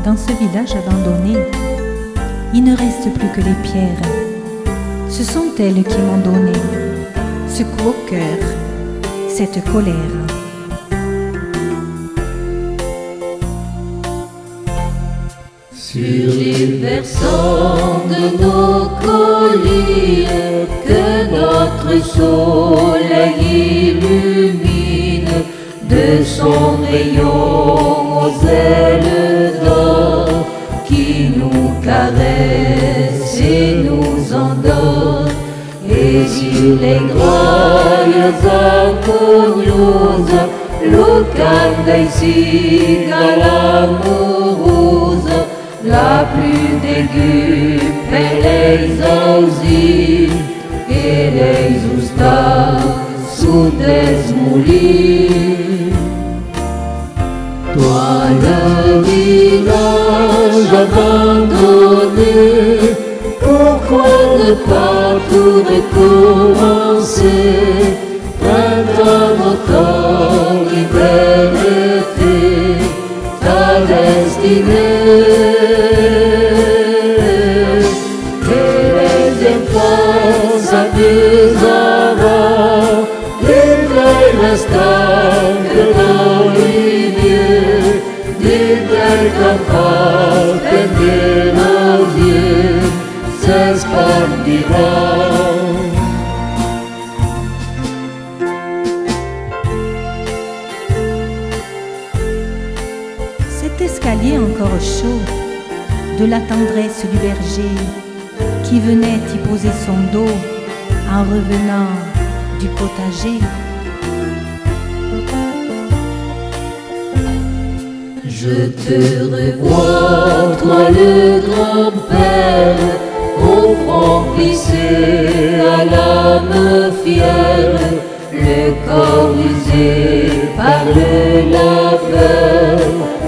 Dans ce village abandonné, il ne reste plus que les pierres. Ce sont elles qui m'ont donné ce coup au cœur, cette colère. Sur les versants de nos collines, que notre soleil illumine de son rayon aux ailes d'or, qui nous caresse et nous endort. Et sur les grailles harmonieuses, l'aucun des cigales amoureuses, la plus aiguë per les ausies et les oustas sous des moulins. Toi le village abandonné, pourquoi ne pas tout recommencer? Printemps, automne, hiver, été, ta destinée. Et les enfants s'amusera, les vieilles restants que dans l'hiver, des vieilles campagnes pleines de rosiers s'expandiront. Cet escalier encore chaud, de la tendresse du berger, qui venait y poser son dos en revenant du potager. Je te revois, toi le grand-père, au front plissé à l'âme fière, le corps usé par le labeur,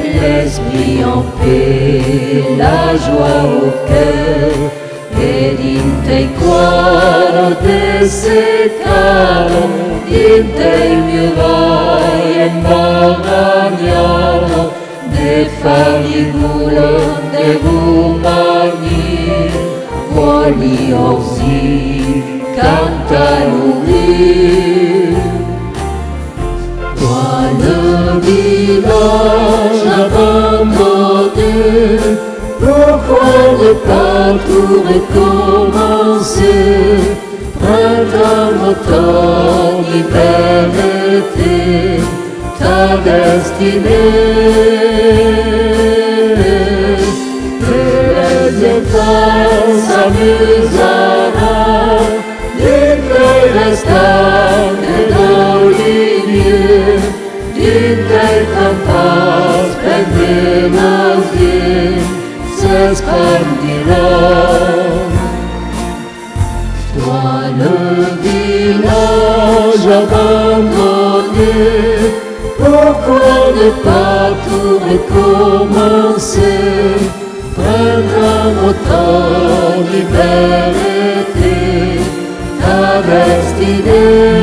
l'esprit en paix, la joie au cœur. Et dinte quadro de secano, dinte muraille embaragnano, de farigulo de Roumanie, voli orsi, cantalouris. Toi le village abandonné, pourquoi ne pas tout recommencer? Printemps, automne, hiver, été, ta destinée. Et les enfants s'amusera, les vieilles restants que dans l'hiver, d'une telle campagne pleine de rosiers s'expandiront. Toi le village abandonné, pourquoi ne pas tout recommencer? Printemps, automne, hiver, été, ta destinée.